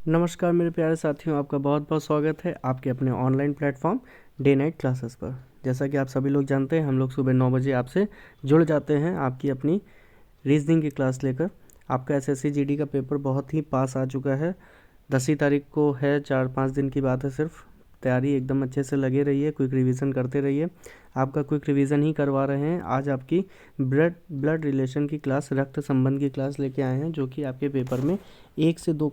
नमस्कार मेरे प्यारे साथियों, आपका बहुत बहुत स्वागत है आपके अपने online platform day night classes पर। जैसा कि आप सभी लोग जानते हैं, हम लोग सुबह 9 बजे आपसे जुड़ जाते हैं आपकी अपनी रीजनिंग की क्लास लेकर। आपका एसएससी जीडी का पेपर बहुत ही पास आ चुका है। 10 तारीख को है, 4-5 दिन की बात है सिर्फ। तैयारी एकदम अच्छे से लगे रहिए, क्विक रिवीजन करते रहिए। आपका क्विक रिवीजन ही करवा रहे हैं। आज आपकी ब्लड रिलेशन की क्लास, रक्त संबंध की क्लास लेके आए हैं, जो कि आपके पेपर में 1 से 2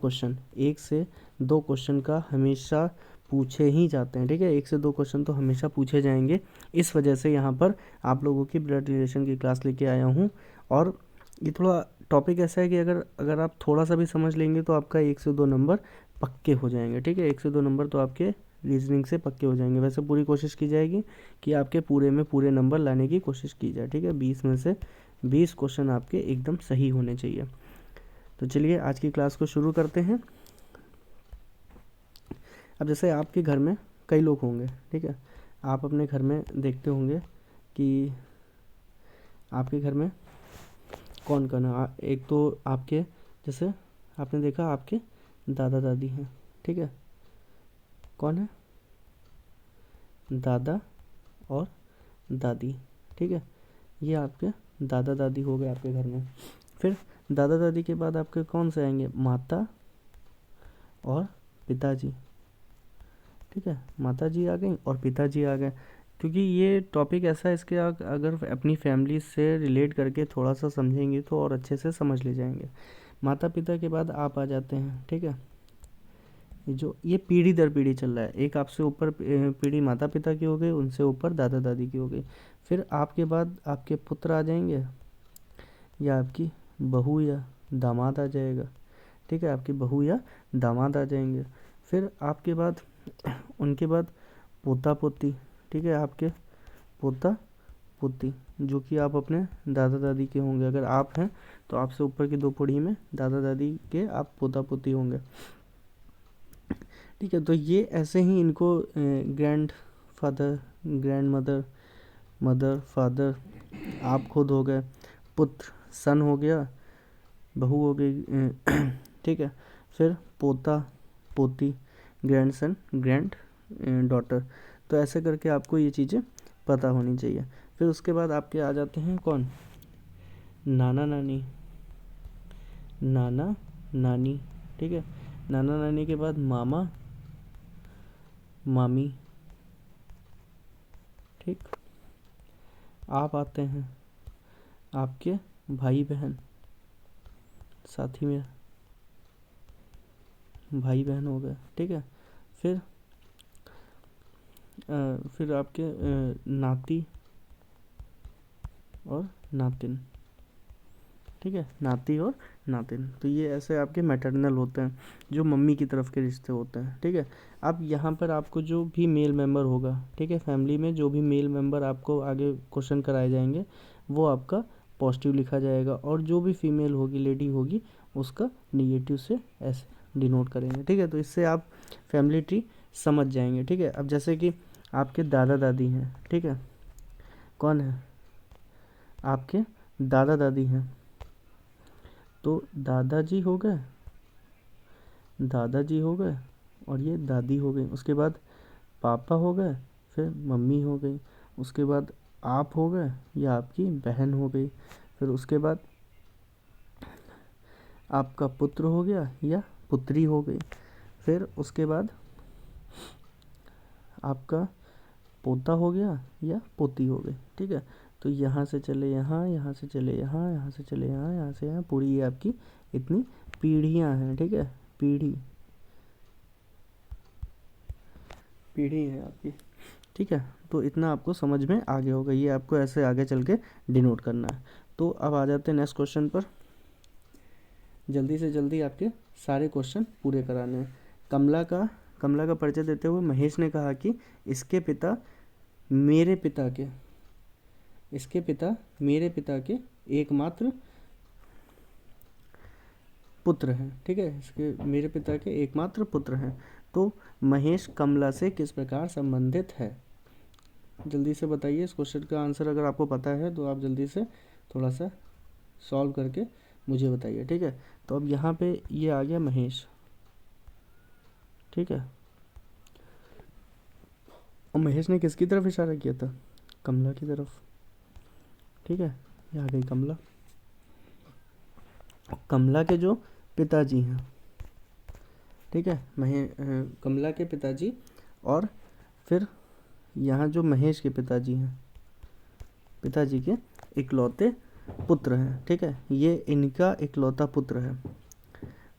क्वेश्चन का हमेशा पूछे ही जाते हैं। ठीक है, 1 से 2 क्वेश्चन तो हमेशा पूछे जाएंगे। इस वजह से यहाँ पर आप लोगों की ब्लड रिलेशन की क्लास लेके आया हूँ। और ये थोड़ा टॉपिक ऐसा है कि अगर अगर आप थोड़ा सा भी समझ लेंगे तो आपका 1 से 2 नंबर पक्के हो जाएंगे। ठीक है, 1 से 2 नंबर तो आपके रीजनिंग से पक्के हो जाएंगे। वैसे पूरी कोशिश की जाएगी कि आपके पूरे में पूरे नंबर लाने की कोशिश की जाए। ठीक है, 20 में से 20 क्वेश्चन आपके एकदम सही होने चाहिए। तो चलिए आज की क्लास को शुरू करते हैं। अब जैसे आपके घर में कई लोग होंगे, ठीक है, आप अपने घर में देखते होंगे कि आपके घर में कौन कौन है। एक तो आपके, जैसे आपने देखा आपके दादा दादी हैं। ठीक है, कौन है? दादा और दादी। ठीक है, ये आपके दादा दादी हो गए आपके घर में। फिर दादा दादी के बाद आपके कौन से आएंगे? माता और पिताजी। ठीक है, माता जी आ गई और पिताजी आ गए। क्योंकि ये टॉपिक ऐसा है, इसके अगर अपनी फैमिली से रिलेट करके थोड़ा सा समझेंगे तो और अच्छे से समझ ले जाएंगे। माता पिता के बाद आप आ जाते हैं। ठीक है, ये पीढ़ी दर पीढ़ी चल रहा है। एक आपसे ऊपर पीढ़ी माता पिता की हो गई, उनसे ऊपर दादा दादी की हो गई। फिर आपके बाद आपके पुत्र आ जाएंगे, या आपकी बहू या दामाद आ जाएगा। ठीक है, आपकी बहू या दामाद आ जाएंगे। फिर आपके बाद उनके बाद पोता पोती। ठीक है, आपके पोता पोती, जो कि आप अपने दादा दादी के होंगे। अगर आप हैं तो आपसे ऊपर की 2 पीढ़ी में दादा दादी के आप पोता पोती होंगे। ठीक है, तो ये ऐसे ही इनको grand father, grand mother, mother, father, आप खुद हो गए, पुत्र सन हो गया, बहू हो गई। ठीक है, फिर पोता पोती, ग्रैंड सन, ग्रैंड डॉटर। तो ऐसे करके आपको ये चीज़ें पता होनी चाहिए। फिर उसके बाद आपके आ जाते हैं कौन? नाना नानी, नाना नानी। ठीक है, नाना नानी के बाद मामा मामी। ठीक, आप आते हैं आपके भाई बहन, साथ ही में भाई बहन हो गए। ठीक है, फिर फिर आपके नाती और नातिन। ठीक है, नाती और नातिन। तो ये ऐसे आपके मैटरनल होते हैं, जो मम्मी की तरफ के रिश्ते होते हैं। ठीक है, अब यहाँ पर आपको जो भी मेल मेंबर होगा, ठीक है, फैमिली में जो भी मेल मेंबर आपको आगे क्वेश्चन कराए जाएंगे, वो आपका पॉजिटिव लिखा जाएगा। और जो भी फीमेल होगी, लेडी होगी, उसका निगेटिव से ऐसे डिनोट करेंगे। ठीक है, तो इससे आप फैमिली ट्री समझ जाएंगे। ठीक है, अब जैसे कि आपके दादा दादी हैं। ठीक है, कौन है? आपके दादा दादी हैं। तो दादाजी हो गए, दादाजी हो गए, और ये दादी हो गई। उसके बाद पापा हो गए, फिर मम्मी हो गई। उसके बाद आप हो गए, या आपकी बहन हो गई। फिर उसके बाद आपका पुत्र हो गया या पुत्री हो गई। फिर उसके बाद आपका पोता हो गया या पोती हो गई। ठीक है, तो यहाँ से चले यहाँ, यहाँ से चले यहाँ, यहाँ से चले यहाँ, यहाँ से यहाँ, पूरी ये आपकी इतनी पीढ़ियाँ हैं। ठीक है, पीढ़ी पीढ़ी है आपकी। ठीक है, तो इतना आपको समझ में आगे होगा। ये आपको ऐसे आगे चल के डिनोट करना है। तो अब आ जाते हैं नेक्स्ट क्वेश्चन पर। जल्दी से जल्दी आपके सारे क्वेश्चन पूरे कराने हैं। कमला का परिचय देते हुए महेश ने कहा कि इसके पिता मेरे पिता के इसके पिता मेरे पिता के एकमात्र पुत्र हैं। ठीक है, इसके मेरे पिता के एकमात्र पुत्र हैं। तो महेश कमला से किस प्रकार संबंधित है? जल्दी से बताइए। इस क्वेश्चन का आंसर अगर आपको पता है तो आप जल्दी से थोड़ा सा सॉल्व करके मुझे बताइए। ठीक है, तो अब यहाँ पे ये आ गया महेश। ठीक है। और महेश ने किसकी तरफ इशारा किया था? कमला की तरफ, ठीक है। ये आ गई कमला। कमला के जो पिताजी हैं, ठीक है, कमला के पिताजी, और फिर यहाँ जो महेश के पिताजी हैं, पिताजी के इकलौते पुत्र हैं, ठीक है। ये इनका इकलौता पुत्र है।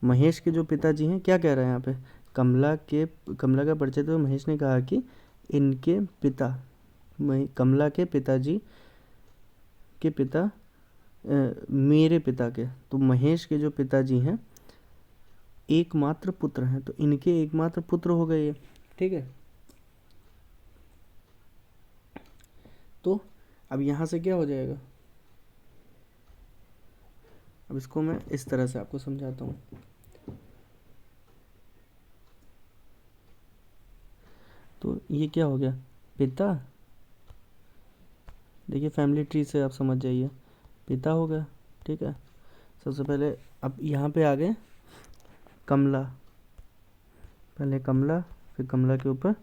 महेश के जो पिताजी हैं, क्या कह रहे हैं यहाँ पे? कमला का परिचय तो महेश ने कहा कि इनके पिता, कमला के पिताजी के पिता मेरे पिता के, तो महेश के जो पिताजी हैं एकमात्र पुत्र हैं, तो इनके एकमात्र पुत्र हो गए ये, ठीक है। तो अब यहाँ से क्या हो जाएगा? अब इसको मैं इस तरह से आपको समझाता हूँ। तो ये क्या हो गया? पिता, देखिए फैमिली ट्री से आप समझ जाइए, पिता हो गया, ठीक है। सबसे पहले अब यहाँ पे आ गए कमला, पहले कमला, फिर कमला के ऊपर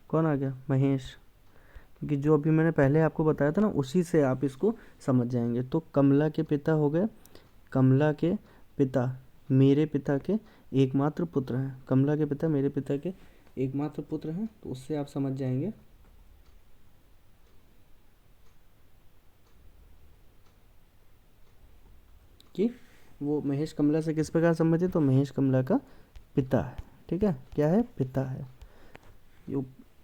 कौन आ गया? महेश। क्योंकि जो अभी मैंने पहले आपको बताया था ना, उसी से आप इसको समझ जाएंगे। तो कमला के पिता हो गए, कमला के पिता मेरे पिता के एकमात्र पुत्र हैं, कमला के पिता मेरे पिता के एकमात्र पुत्र हैं, तो उससे आप समझ जाएंगे कि वो महेश कमला से किस प्रकार संबंधित, तो महेश कमला का पिता है, ठीक है। क्या है? पिता है। ये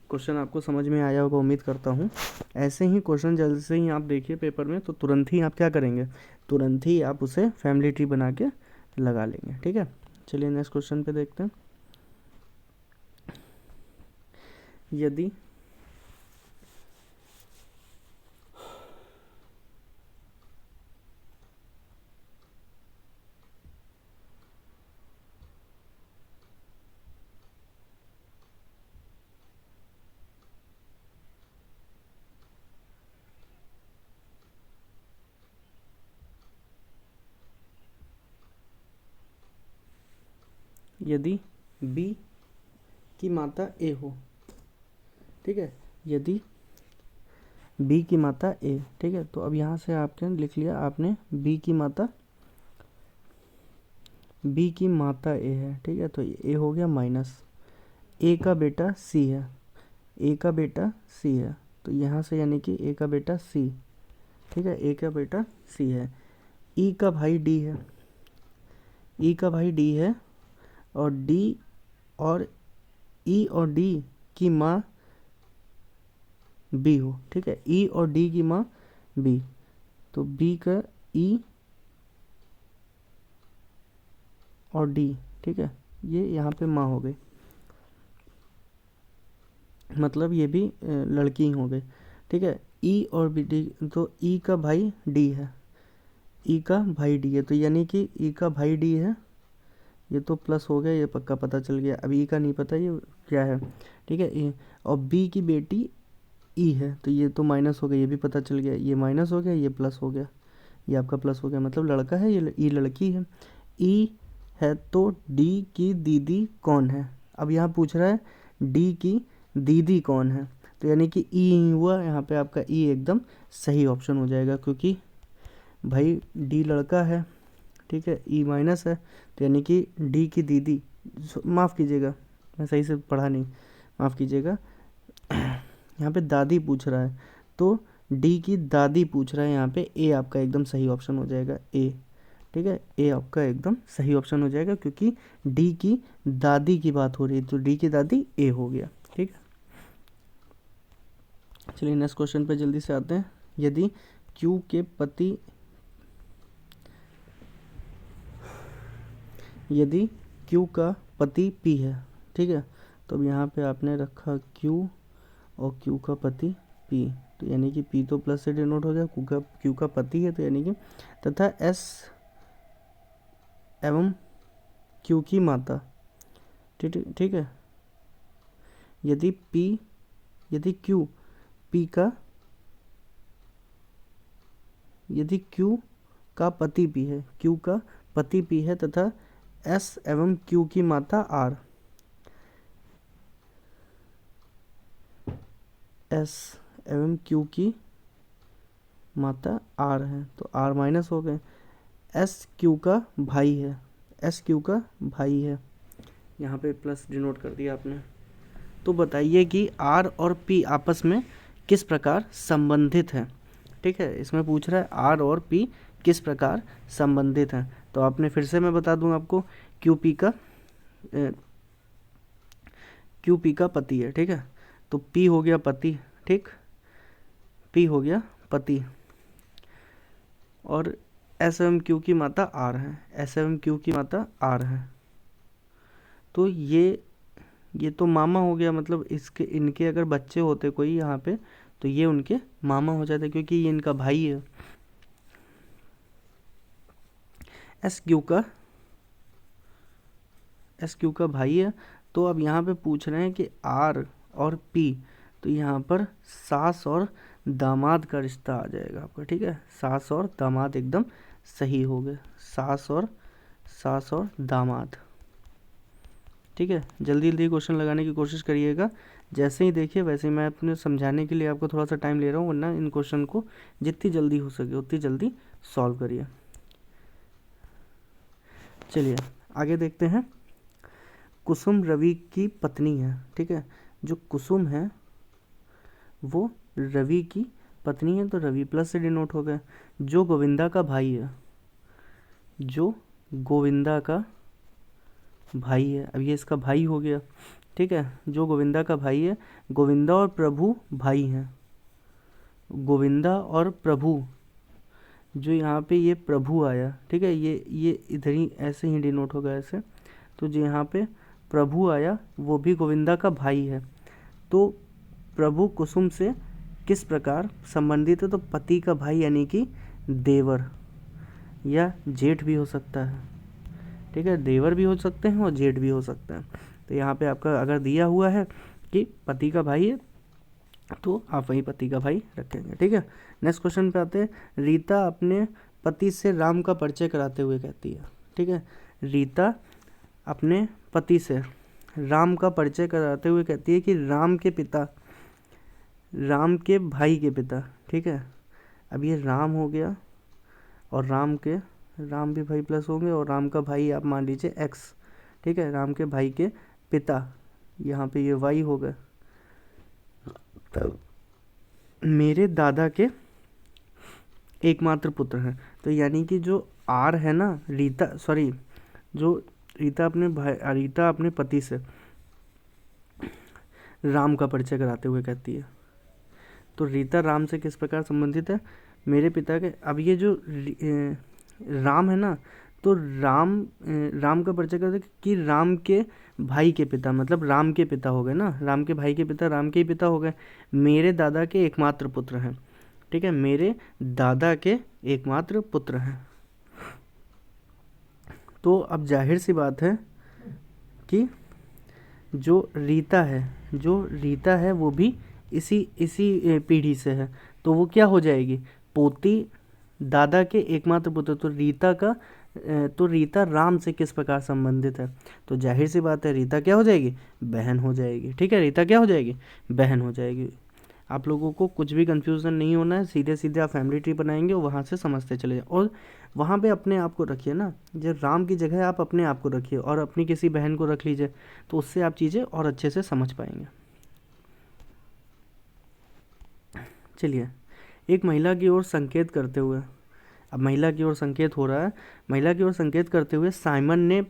क्वेश्चन आपको समझ में आया होगा, उम्मीद करता हूँ। ऐसे ही क्वेश्चन जल्द से ही आप देखिए पेपर में, तो तुरंत ही आप क्या करेंगे? तुरंत ही आप उसे फैमिली ट्री बना के लगा लेंगे, ठीक है। चलिए नेक्स्ट क्वेश्चन पे देखते हैं। यदि यदि बी की माता ए हो, ठीक है, यदि बी की माता ए, ठीक है। तो अब यहाँ से आपने लिख लिया, आपने बी की माता ए है, ठीक है। तो ए हो गया माइनस, ए का बेटा सी है, ए का बेटा सी है, तो यहाँ से यानी कि ए का बेटा सी, ठीक है, ए का बेटा सी है। ई का भाई डी है, ई का भाई डी है, और डी और ई और डी की माँ बी हो, ठीक है। ई और डी की माँ बी, तो बी का ई और डी, ठीक है, ये यहाँ पे माँ हो गई, मतलब ये भी लड़की ही हो गई, ठीक है। ई और बी डी, तो ई का भाई डी है, ई का भाई डी है, तो यानी कि ई का भाई डी है, ये तो प्लस हो गया, ये पक्का पता चल गया। अब ई का नहीं पता ये क्या है, ठीक है। ई और बी की बेटी ई है, तो ये तो माइनस हो गया, ये भी पता चल गया, ये माइनस हो गया, ये प्लस हो गया, ये आपका प्लस हो गया, मतलब लड़का है, ये ई लड़की है। ई है तो डी की दीदी कौन है? अब यहाँ पूछ रहा है डी की दीदी कौन है, तो यानी कि ई हुआ यहाँ पे आपका, ई एकदम सही ऑप्शन हो जाएगा, क्योंकि भाई डी लड़का है, ठीक है, ई माइनस है, तो यानी कि डी की दीदी, माफ़ कीजिएगा मैं सही से पढ़ा नहीं, माफ़ कीजिएगा, यहाँ पे दादी पूछ रहा है, तो डी की दादी पूछ रहा है यहाँ पे, ए आपका एकदम सही ऑप्शन हो जाएगा, ए, ठीक है, ए आपका एकदम सही ऑप्शन हो जाएगा, क्योंकि डी की दादी की बात हो रही है, तो डी की दादी ए हो गया, ठीक है। चलिए नेक्स्ट क्वेश्चन पे जल्दी से आते हैं। यदि क्यू के पति, यदि क्यू का पति पी है, ठीक है, तो अब यहाँ पे आपने रखा क्यू और क्यू का पति पी, तो यानी कि पी तो प्लस से डिनोट हो गया, क्यू का पति है, तो यानी कि तथा एस एवं क्यू की माता, ठीक है। यदि क्यू पी का, यदि क्यू का पति पी है, क्यू का पति पी है, तथा एस एवं क्यू की माता आर, एस एवं क्यू की माता आर है, तो आर माइनस हो गए। एस क्यू का भाई है, एस क्यू का भाई है, यहाँ पे प्लस डिनोट कर दिया आपने। तो बताइए कि आर और पी आपस में किस प्रकार संबंधित हैं। ठीक है, इसमें पूछ रहा है आर और पी किस प्रकार संबंधित हैं। तो आपने फिर से मैं बता दूं आपको, क्यू पी का पति है। ठीक है, तो पी हो गया पति, ठीक, पी हो गया पति, और एस एवं क्यू की माता आर है, एस एवं क्यू की माता आर है। तो ये तो मामा हो गया, मतलब इसके इनके अगर बच्चे होते कोई यहाँ पे तो ये उनके मामा हो जाते, क्योंकि ये इनका भाई है। एस क्यू का भाई है। तो अब यहाँ पे पूछ रहे हैं कि आर और पी, तो यहाँ पर सास और दामाद का रिश्ता आ जाएगा आपका। ठीक है, सास और दामाद एकदम सही हो गए, सास और दामाद। ठीक है, जल्दी जल्दी क्वेश्चन लगाने की कोशिश करिएगा, जैसे ही देखिए वैसे ही मैं अपने समझाने के लिए आपको थोड़ा सा टाइम ले रहा हूँ, वरना इन क्वेश्चन को जितनी जल्दी हो सके उतनी जल्दी सॉल्व करिए। चलिए आगे देखते हैं। कुसुम रवि की पत्नी है। ठीक है, जो कुसुम है वो रवि की पत्नी है, तो रवि प्लस से डिनोट हो गया। जो गोविंदा का भाई है, जो गोविंदा का भाई है, अब ये इसका भाई हो गया। ठीक है, जो गोविंदा का भाई है, गोविंदा और प्रभु भाई हैं, गोविंदा और प्रभु, जो यहाँ पे ये प्रभु आया, ठीक है, ये इधर ही ऐसे ही डिनोट होगा ऐसे। तो जो यहाँ पे प्रभु आया वो भी गोविंदा का भाई है। तो प्रभु कुसुम से किस प्रकार संबंधित है, तो पति का भाई यानी कि देवर या जेठ भी हो सकता है। ठीक है, देवर भी हो सकते हैं और जेठ भी हो सकते हैं। तो यहाँ पे आपका अगर दिया हुआ है कि पति का भाई है तो आप वही पति का भाई रखेंगे। ठीक है, नेक्स्ट क्वेश्चन पे आते हैं। रीता अपने पति से राम का परिचय कराते हुए कहती है। ठीक है, रीता अपने पति से राम का परिचय कराते हुए कहती है कि राम के पिता, राम के भाई के पिता। ठीक है, अब ये राम हो गया और राम भी भाई प्लस होंगे, और राम का भाई आप मान लीजिए एक्स। ठीक है, राम के भाई के पिता, यहाँ पे ये वाई हो गए। मेरे दादा के एकमात्र पुत्र हैं, तो यानी कि जो आर है ना, जो रीता अपने पति से राम का परिचय कराते हुए कहती है। तो रीता राम से किस प्रकार संबंधित है, मेरे पिता के। अब ये जो राम है ना, तो राम का परिचय करते कि राम के भाई के पिता, मतलब राम के पिता हो गए ना, राम के भाई के पिता राम के ही पिता हो गए। मेरे दादा के एकमात्र पुत्र हैं। ठीक है, मेरे दादा के एकमात्र पुत्र हैं। तो अब जाहिर सी बात है कि जो रीता है वो भी इसी पीढ़ी से है, तो वो क्या हो जाएगी, पोती दादा के एकमात्र पुत्र। तो रीता राम से किस प्रकार संबंधित है, तो जाहिर सी बात है रीता क्या हो जाएगी, बहन हो जाएगी। ठीक है, रीता क्या हो जाएगी, बहन हो जाएगी। आप लोगों को कुछ भी कंफ्यूजन नहीं होना है, सीधे सीधे आप फैमिली ट्री बनाएंगे और वहाँ से समझते चले जाए। और वहाँ पे अपने आप को रखिए ना, जब राम की जगह आप अपने आप को रखिए और अपनी किसी बहन को रख लीजिए, तो उससे आप चीज़ें और अच्छे से समझ पाएंगे। चलिए, एक महिला की ओर संकेत करते हुए, अब महिला की ओर संकेत हो रहा है, महिला की ओर संकेत करते हुए साइमन ने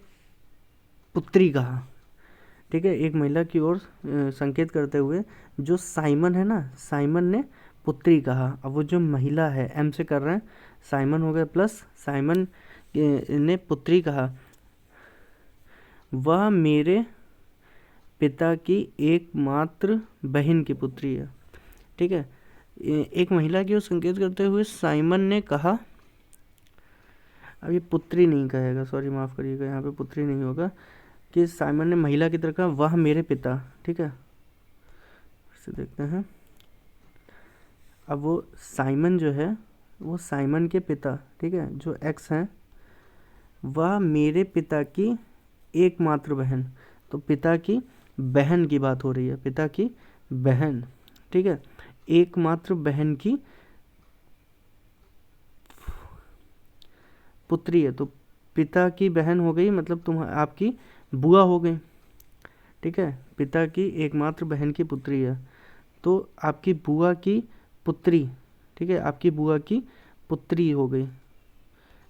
पुत्री कहा। ठीक है, एक महिला की ओर संकेत करते हुए जो साइमन है ना, साइमन ने पुत्री कहा। अब वो जो महिला है एम से कर रहे हैं, साइमन हो गया प्लस साइमन ने पुत्री कहा, वह मेरे पिता की एकमात्र बहन की पुत्री है। ठीक है, एक महिला की ओर संकेत करते हुए साइमन ने कहा, अब ये पुत्री नहीं कहेगा, सॉरी माफ़ करिएगा, यहाँ पे पुत्री नहीं होगा, कि साइमन ने महिला की तरह कहा, वह मेरे पिता। ठीक है, इसे देखते हैं। अब वो साइमन जो है वो साइमन के पिता, ठीक है, जो एक्स हैं, वह मेरे पिता की एकमात्र बहन, तो पिता की बहन की बात हो रही है, पिता की बहन। ठीक है, एकमात्र बहन की पुत्री है। तो पिता की बहन हो गई, मतलब तुम आपकी बुआ हो गई, ठीक है। पिता की एकमात्र बहन की पुत्री है, तो आपकी बुआ की पुत्री, ठीक है, आपकी बुआ की पुत्री हो गई,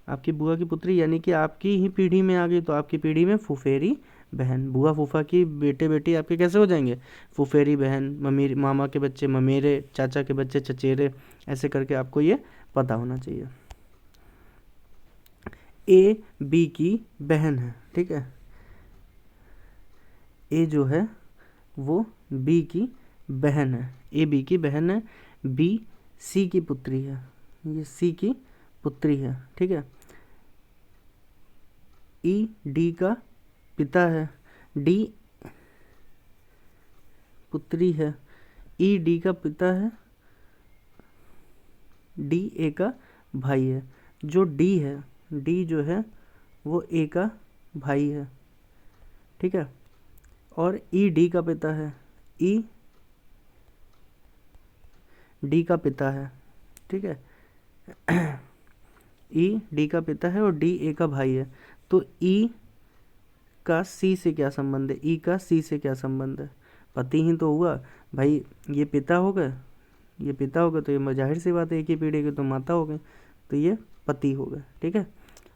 आपकी बुआ की पुत्री, यानी कि आपकी ही पीढ़ी में आ गई। तो आपकी पीढ़ी में फुफेरी बहन, बुआ फूफा की बेटे बेटी आपके कैसे हो जाएंगे, फुफेरी बहन, ममेरी, मामा के बच्चे ममेरे, चाचा के बच्चे चचेरे, ऐसे करके आपको ये पता होना चाहिए। ए बी की बहन है, ठीक है, ए जो है वो बी की बहन है, ए बी की बहन है, बी सी की पुत्री है, ये सी की पुत्री है, ठीक है। ई डी का पिता है, डी पुत्री है, ई डी का पिता है, डी ए का भाई है। जो डी है, डी जो है वो ए का भाई है, ठीक है। और ई डी का पिता है, ई डी का पिता है, ठीक है। ई डी का पिता है और डी ए का भाई है। तो ई का सी से क्या संबंध है, ई का सी से क्या संबंध है, पति ही तो हुआ भाई, ये पिता हो गए, ये पिता हो गए, तो ये जाहिर सी बात है एक ही पीढ़ी के तो माता हो गए, तो ये पति हो गए, ठीक है।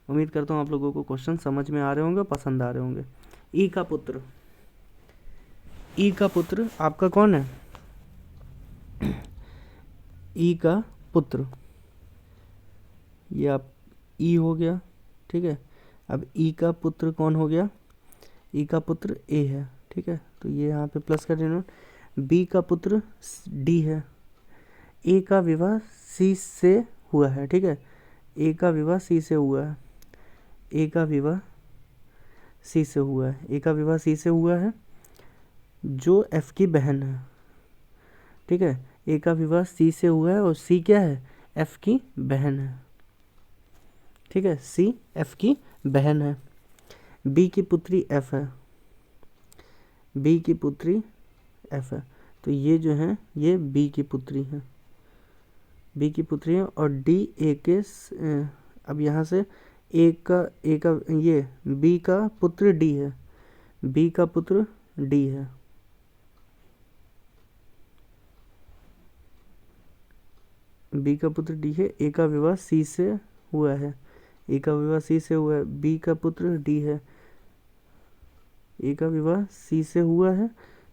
उम्मीद करता हूँ आप लोगों को क्वेश्चन समझ में आ रहे होंगे, पसंद आ रहे होंगे। ई का पुत्र, ई का पुत्र आपका कौन है, ई का पुत्र, ये आप ई हो गया, ठीक है। अब ई का पुत्र कौन हो गया, ई का पुत्र ए है, ठीक है, तो ये यहाँ पे प्लस कर देना। बी का पुत्र डी है, ए का विवाह सी से हुआ है, ठीक है, ए का विवाह सी से हुआ है, ए का विवाह सी से हुआ है, ए का विवाह सी से हुआ है, जो एफ की बहन है, ठीक है। ए का विवाह सी से हुआ है और सी क्या है, एफ की बहन है, ठीक है, सी एफ की बहन है। बी की पुत्री एफ है, बी की पुत्री एफ है, तो ये जो है ये बी की पुत्री है, बी की पुत्री है। और डी ए के अब यहाँ से ए का ये बी का पुत्र डी है, बी का पुत्र डी है, बी का पुत्र डी है। ए का विवाह सी से हुआ है, ए का विवाह सी से हुआ है, बी का पुत्र डी है, ए का विवाह सी से हुआ है,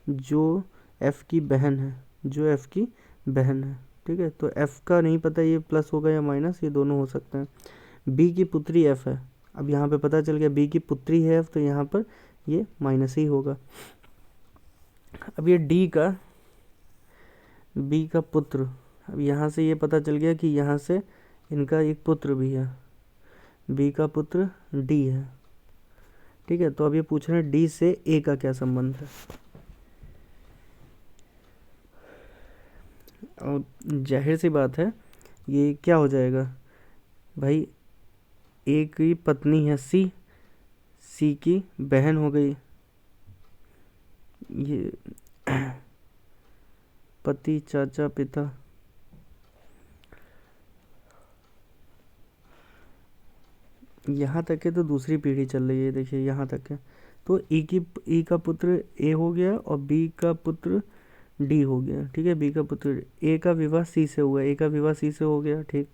जो एफ की बहन है, जो एफ की बहन है, ठीक है। तो एफ का नहीं पता ये प्लस होगा या माइनस, ये दोनों हो सकते हैं। बी की पुत्री एफ है, अब यहाँ पे पता चल गया बी की पुत्री है एफ, तो यहाँ पर ये माइनस ही होगा। अब ये डी का बी का पुत्र, अब यहाँ से ये पता चल गया कि यहाँ से इनका एक पुत्र भी है, बी का पुत्र डी है, ठीक है। तो अब ये पूछ रहे हैं डी से ए का क्या संबंध है, और जाहिर सी बात है ये क्या हो जाएगा भाई, ए की पत्नी है सी, सी की बहन हो गई, ये पति चाचा पिता, यहाँ तक है तो दूसरी पीढ़ी चल रही है, देखिए यहाँ तक है। तो ई का पुत्र ए हो गया और बी का पुत्र डी हो गया, ठीक है। बी का पुत्र, ए का विवाह सी से हुआ, ए का विवाह सी से हो गया, ठीक।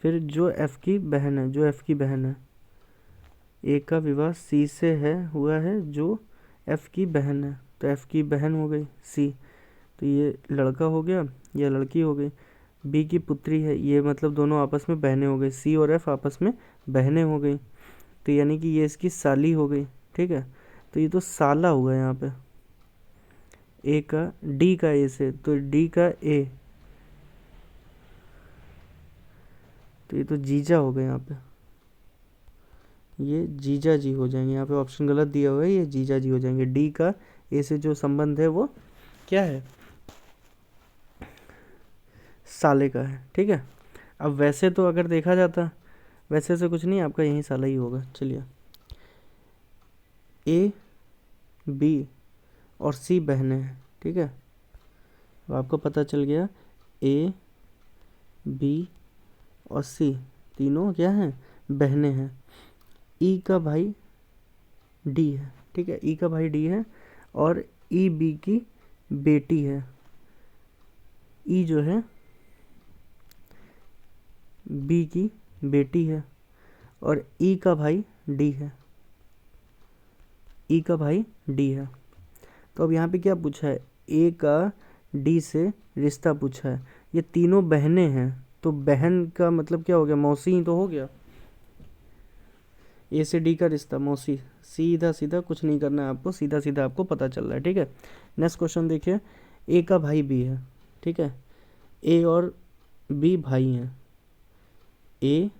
फिर जो एफ की बहन है, जो एफ की बहन है, ए का विवाह सी से है हुआ है, जो एफ की बहन है, तो एफ की बहन हो गई सी, तो ये लड़का हो गया, यह लड़की हो गई। बी की पुत्री है, ये मतलब दोनों आपस में बहनें हो गई, सी और एफ आपस में बहनें हो गई, तो यानी कि ये इसकी साली हो गई, ठीक है। तो ये तो साला हुआ यहाँ पे, ए का डी का ए से, तो डी का ए, तो ये तो जीजा हो गए यहाँ पे, ये जीजा जी हो जाएंगे, यहाँ पे ऑप्शन गलत दिया हुआ है, ये जीजा जी हो जाएंगे। डी का ए से जो संबंध है वो क्या है, साले का है, ठीक है। अब वैसे तो अगर देखा जाता, वैसे से कुछ नहीं, आपका यही साला ही होगा। चलिए, ए बी और सी बहनें हैं, ठीक है। अब आपको पता चल गया ए बी और सी तीनों क्या हैं, बहनें हैं। ई का भाई डी है, ठीक है, ई का भाई डी है और ई बी की बेटी है। ई जो है बी की बेटी है और ई का भाई डी है, ई का भाई डी है। तो अब यहाँ पे क्या पूछा है, ए का डी से रिश्ता पूछा है। ये तीनों बहनें हैं, तो बहन का मतलब क्या हो गया, मौसी ही तो हो गया। ए से डी का रिश्ता मौसी, सीधा सीधा, कुछ नहीं करना है आपको, सीधा सीधा आपको पता चल रहा है, ठीक है। नेक्स्ट क्वेश्चन देखिए, ए का भाई बी है, ठीक है, ए और बी भाई हैं, ए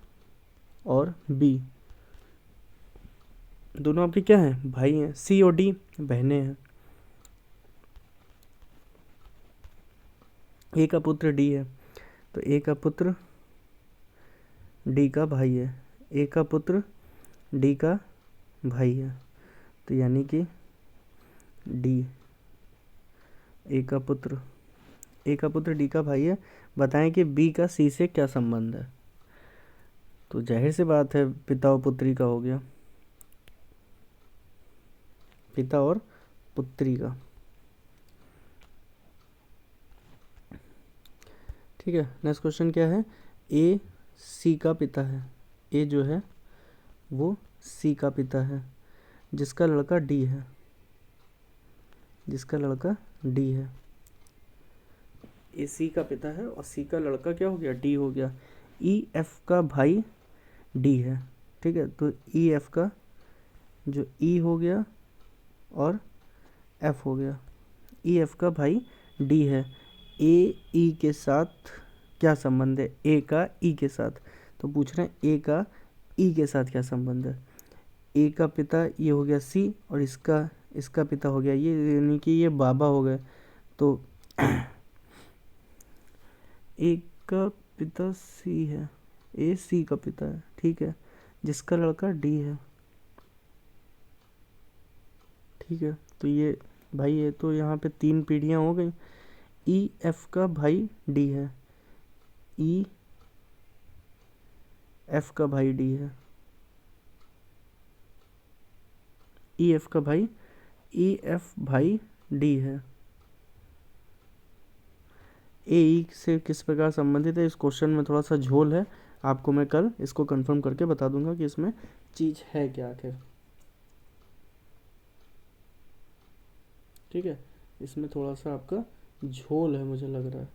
और बी दोनों आपके क्या हैं, भाई हैं। सी और डी बहनें हैं। ए का पुत्र डी है, तो ए का पुत्र डी का भाई है, ए का पुत्र डी का भाई है, तो यानी कि डी ए का पुत्र डी का भाई है। बताएं कि बी का सी से क्या संबंध है। तो जाहिर सी बात है, पिता और पुत्री का हो गया, पिता और पुत्री का, ठीक है। नेक्स्ट क्वेश्चन क्या है, ए सी का पिता है, ए जो है वो सी का पिता है जिसका लड़का डी है, जिसका लड़का डी है। ए सी का पिता है और सी का लड़का क्या हो गया, डी हो गया। ई एफ का भाई डी है, ठीक है, तो ई एफ का जो ई हो गया और एफ हो गया, ई एफ का भाई डी है। ए ई के साथ क्या संबंध है, ए का ई के साथ, तो पूछ रहे हैं ए का ई के साथ क्या संबंध है। ए का पिता ये हो गया सी और इसका इसका पिता हो गया ये, यानी कि ये बाबा हो गए। तो ए का पिता सी है, ए सी का पिता है, ठीक है, जिसका लड़का डी है, ठीक है। तो ये भाई है, तो यहाँ पे 3 पीढ़ियाँ हो गई। ई एफ का भाई डी है, ई एफ का भाई डी है, ई एफ का भाई, ई एफ भाई डी है। ए ई से किस प्रकार संबंधित है, इस क्वेश्चन में थोड़ा सा झोल है, आपको मैं कल इसको कंफर्म करके बता दूंगा कि इसमें चीज़ है क्या आखिर, ठीक है। इसमें थोड़ा सा आपका झोल है मुझे लग रहा है।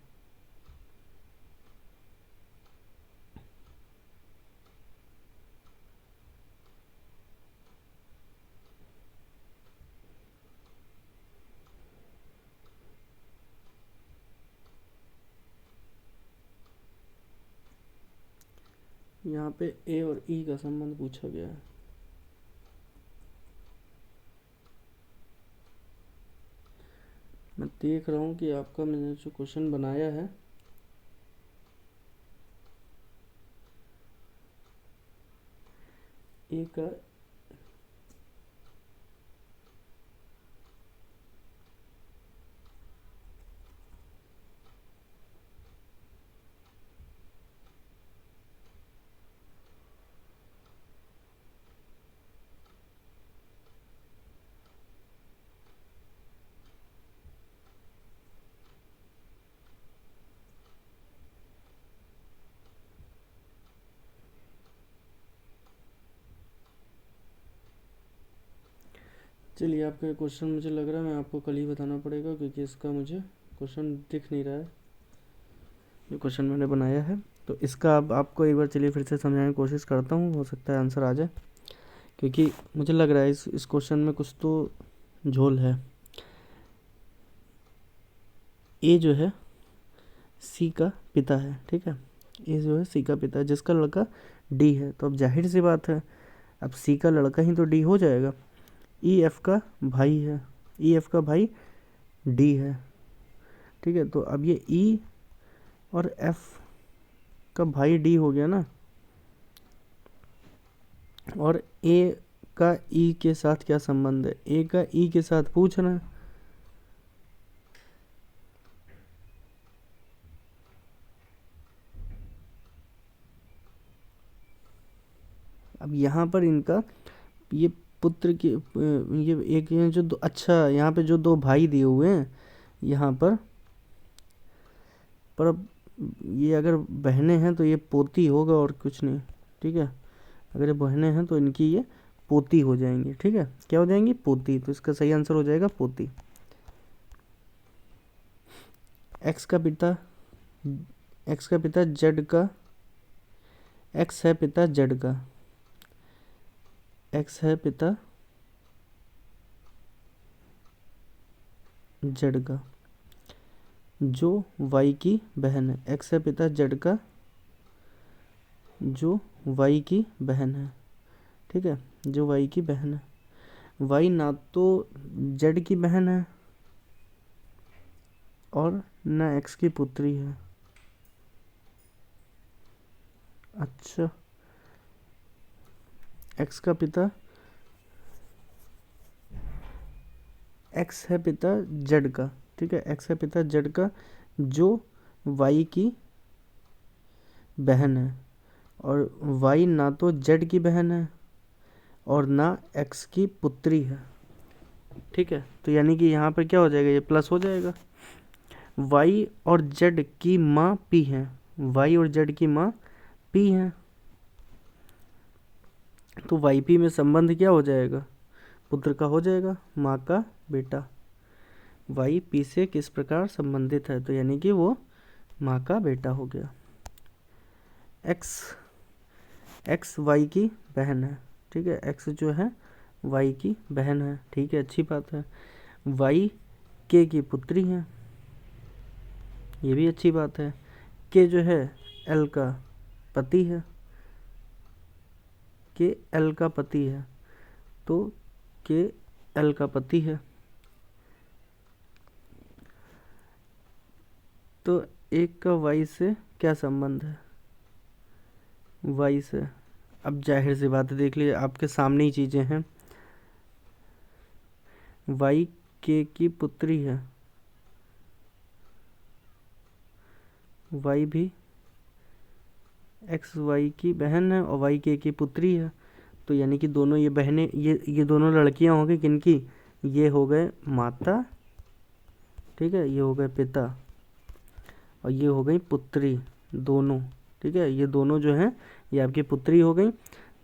यहाँ पे ए और ई का संबंध पूछा गया है। मैं देख रहा हूँ कि आपका मैंने जो क्वेश्चन बनाया है ए का चलिए, आपका क्वेश्चन मुझे लग रहा है मैं आपको कल ही बताना पड़ेगा, क्योंकि इसका मुझे क्वेश्चन दिख नहीं रहा है जो क्वेश्चन मैंने बनाया है। तो इसका अब आपको एक बार चलिए फिर से समझाने की कोशिश करता हूँ, हो सकता है आंसर आ जाए, क्योंकि मुझे लग रहा है इस क्वेश्चन में कुछ तो झोल है। ए जो है सी का पिता है, ठीक है, ए जो है सी का पिता है जिसका लड़का डी है, तो अब जाहिर सी बात है, अब सी का लड़का ही तो डी हो जाएगा। ई एफ का भाई है, ई एफ का भाई डी है, ठीक है, तो अब ये ई और एफ का भाई डी हो गया ना, और ए का ई के साथ क्या संबंध है, ए का ई के साथ पूछना है। यहाँ पर इनका ये पुत्र की ये एक ये जो अच्छा यहाँ पे जो दो भाई दिए हुए हैं यहाँ पर अब ये अगर बहनें हैं तो ये पोती होगा और कुछ नहीं। ठीक है, अगर ये बहनें हैं तो इनकी ये पोती हो जाएंगी। ठीक है, क्या हो जाएंगी? पोती। तो इसका सही आंसर हो जाएगा पोती। एक्स का पिता जेड का एक्स है पिता जेड का एक्स है पिता जेड का जो वाई की बहन है। एक्स है पिता जेड का जो वाई की बहन है। ठीक है, जो वाई की बहन है। वाई ना तो जेड की बहन है और ना एक्स की पुत्री है। अच्छा, एक्स का पिता एक्स है पिता जेड का। ठीक है, एक्स है पिता जेड का जो वाई की बहन है और वाई ना तो जेड की बहन है और ना एक्स की पुत्री है। ठीक है, तो यानी कि यहाँ पर क्या हो जाएगा? ये प्लस हो जाएगा। वाई और जेड की माँ पी है। वाई और जेड की माँ पी है, तो वाई पी में संबंध क्या हो जाएगा? पुत्र का हो जाएगा, माँ का बेटा। वाई पी से किस प्रकार संबंधित है? तो यानी कि वो माँ का बेटा हो गया। एक्स वाई की बहन है। ठीक है, एक्स जो है वाई की बहन है। ठीक है, अच्छी बात है। वाई के की पुत्री है, ये भी अच्छी बात है। के जो है एल का पति है। के एल का पति है, तो के एल का पति है। तो एक का वाई से क्या संबंध है? वाई से, अब जाहिर सी बात है, देख लीजिए आपके सामने ही चीज़ें हैं। वाई के की पुत्री है, वाई भी एक्स वाई की बहन है और वाई के की पुत्री है। तो यानी कि दोनों ये बहनें, ये दोनों लड़कियां हो गई किनकी? ये हो गए माता। ठीक है, ये हो गए पिता और ये हो गई पुत्री दोनों। ठीक है, ये दोनों जो हैं ये आपकी पुत्री हो गई।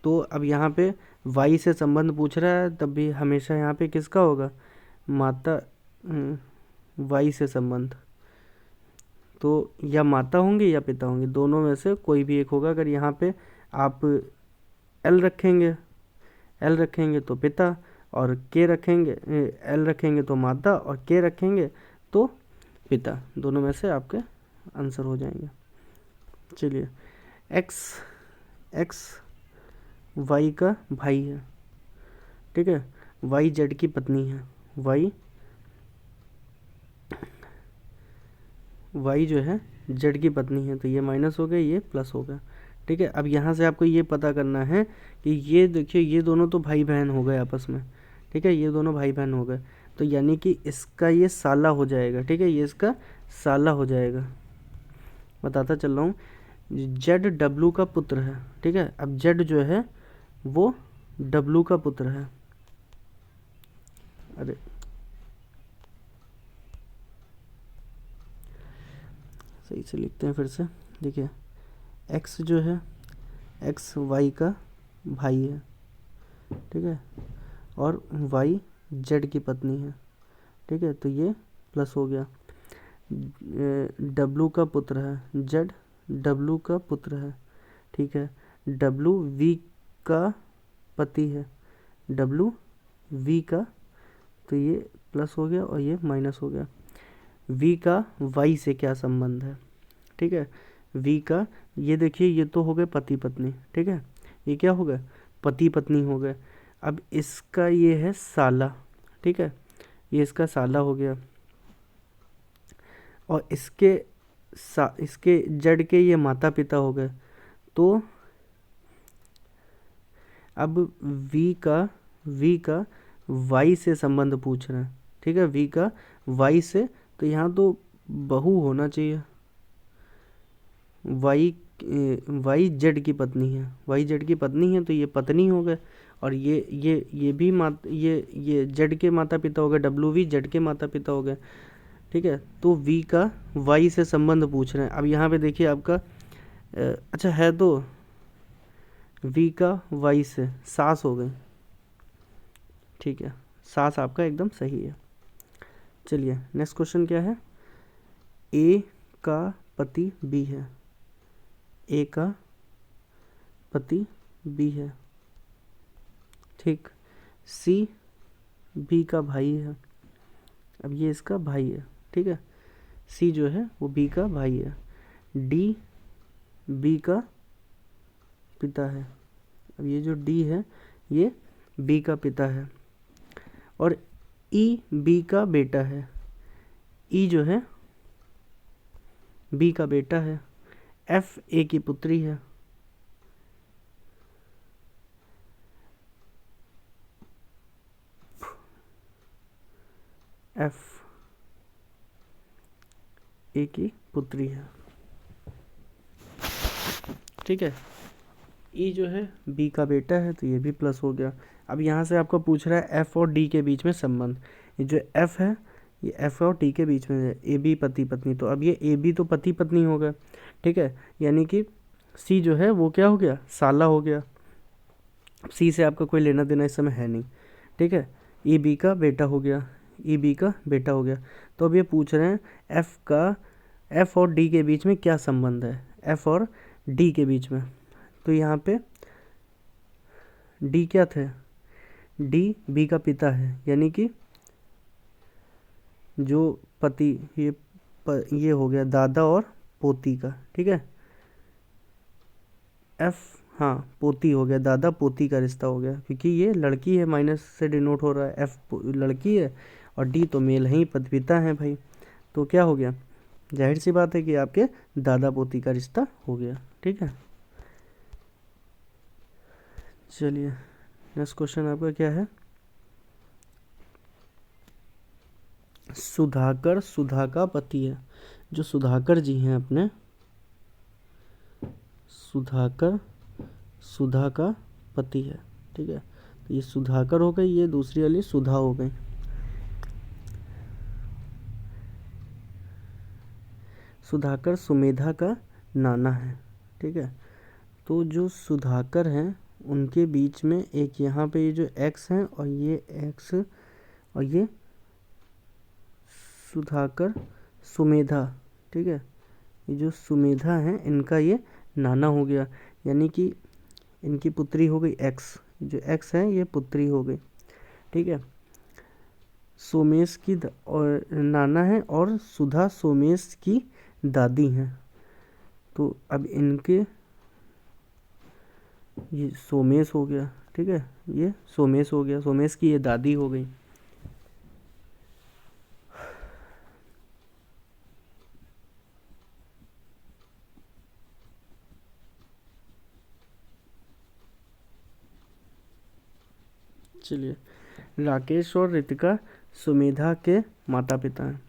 तो अब यहाँ पे वाई से संबंध पूछ रहा है, तब भी हमेशा यहाँ पे किसका होगा? माता वाई से संबंध। तो या माता होंगे या पिता होंगे, दोनों में से कोई भी एक होगा। अगर यहाँ पे आप एल रखेंगे तो पिता, और के रखेंगे एल रखेंगे तो माता, और के रखेंगे तो पिता। दोनों में से आपके आंसर हो जाएंगे। चलिए, एक्स वाई का भाई है। ठीक है, वाई जेड की पत्नी है। वाई जो है जेड की पत्नी है, तो ये माइनस हो गया, ये प्लस हो गया। ठीक है, अब यहाँ से आपको ये पता करना है कि ये देखिए ये दोनों तो भाई बहन हो गए आपस में। ठीक है, ये दोनों भाई बहन हो गए, तो यानी कि इसका ये साला हो जाएगा। ठीक है, ये इसका साला हो जाएगा। बताता चल रहा हूँ, जेड डब्लू का पुत्र है। ठीक है, अब जेड जो है वो डब्लू का पुत्र है। अरे सही से लिखते हैं फिर से। देखिए, एक्स जो है एक्स वाई का भाई है। ठीक है, और वाई जेड की पत्नी है। ठीक है, तो ये प्लस हो गया। डब्लू का पुत्र है, जेड डब्लू का पुत्र है। ठीक है, डब्लू वी का पति है, डब्लू वी का, तो ये प्लस हो गया और ये माइनस हो गया। वी का वाई से क्या संबंध है? ठीक है, वी का, ये देखिए ये तो हो गए पति पत्नी। ठीक है, ये क्या हो गए? पति पत्नी हो गए। अब इसका ये है साला। ठीक है, ये इसका साला हो गया, और इसके जड़ के ये माता पिता हो गए। तो अब वी का वाई से संबंध पूछ रहे हैं। ठीक है, वी का वाई से, तो यहाँ तो बहू होना चाहिए। वाई वाई जेड की पत्नी है, वाई जेड की पत्नी है तो ये पत्नी हो गए, और ये भी ये जेड के माता पिता हो गए, डब्ल्यू वी जेड के माता पिता हो गए, ठीक है। तो वी का वाई से संबंध पूछ रहे हैं। अब यहाँ पे देखिए आपका अच्छा है तो वी का वाई से सास हो गई, ठीक है, सास आपका एकदम सही है। चलिए नेक्स्ट क्वेश्चन क्या है, ए का पति बी है, ए का पति बी है, ठीक, सी बी का भाई है, अब ये इसका भाई है, ठीक है, सी जो है वो बी का भाई है, डी बी का पिता है, अब ये जो डी है ये बी का पिता है, और ई बी का बेटा है, ई जो है बी का बेटा है, एफ ए की पुत्री है, एफ ए की पुत्री है, ठीक है। ई जो है बी का बेटा है तो ये भी प्लस हो गया। अब यहाँ से आपको पूछ रहा है एफ और डी के बीच में संबंध, ये जो एफ है ये एफ और डी के बीच में है, ए बी पति पत्नी, तो अब ये ए बी तो पति पत्नी हो गया, ठीक है, यानी कि सी जो है वो क्या हो गया, साला हो गया। सी से आपका कोई लेना देना इस समय है नहीं, ठीक है। ई बी का बेटा हो गया, ई बी का बेटा हो गया। तो अब ये पूछ रहे हैं एफ और डी के बीच में क्या संबंध है, एफ और डी के बीच में, तो यहाँ पे डी क्या थे, डी बी का पिता है, यानी कि जो पति ये हो गया दादा और पोती का, ठीक है। एफ हाँ पोती हो गया, दादा पोती का रिश्ता हो गया, क्योंकि ये लड़की है, माइनस से डिनोट हो रहा है, एफ लड़की है और डी तो मेल है ही, पिता है भाई, तो क्या हो गया, जाहिर सी बात है कि आपके दादा पोती का रिश्ता हो गया, ठीक है। चलिए नेक्स्ट क्वेश्चन आपका क्या है, सुधाकर सुधा का पति है, जो सुधाकर जी हैं अपने, सुधाकर सुधा का पति है, ठीक है, तो ये सुधाकर हो गई, ये दूसरी वाली सुधा हो गई। सुधाकर सुमेधा का नाना है, ठीक है, तो जो सुधाकर हैं उनके बीच में एक यहाँ पे ये जो x है और ये x और ये सुधाकर सुमेधा, ठीक है, ये जो सुमेधा है इनका ये नाना हो गया, यानी कि इनकी पुत्री हो गई x, जो x है ये पुत्री हो गई, ठीक है। सोमेश की और नाना है और सुधा सोमेश की दादी हैं, तो अब इनके ये सोमेश हो गया, ठीक है, ये सोमेश हो गया, सोमेश की ये दादी हो गई। चलिए राकेश और रितिका सुमेधा के माता पिता हैं,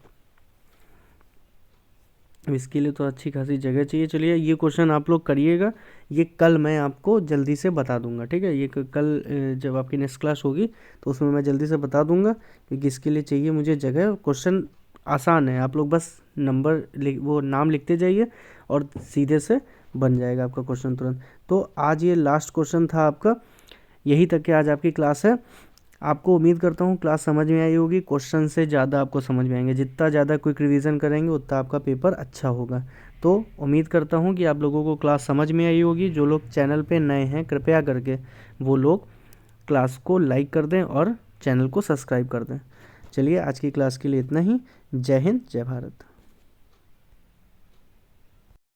इसके लिए तो अच्छी खासी जगह चाहिए। चलिए ये क्वेश्चन आप लोग करिएगा, ये कल मैं आपको जल्दी से बता दूंगा, ठीक है, ये कल जब आपकी नेक्स्ट क्लास होगी तो उसमें मैं जल्दी से बता दूंगा, क्योंकि इसके लिए चाहिए मुझे जगह। क्वेश्चन आसान है, आप लोग बस वो नाम लिखते जाइए और सीधे से बन जाएगा आपका क्वेश्चन तुरंत। तो आज ये लास्ट क्वेश्चन था आपका, यही तक के आज आपकी क्लास है। आपको उम्मीद करता हूँ क्लास समझ में आई होगी, क्वेश्चन से ज़्यादा आपको समझ में आएंगे, जितना ज़्यादा क्विक रिवीजन करेंगे उतना आपका पेपर अच्छा होगा। तो उम्मीद करता हूँ कि आप लोगों को क्लास समझ में आई होगी। जो लोग चैनल पे नए हैं कृपया करके वो लोग क्लास को लाइक कर दें और चैनल को सब्सक्राइब कर दें। चलिए आज की क्लास के लिए इतना ही। जय हिंद, जय भारत।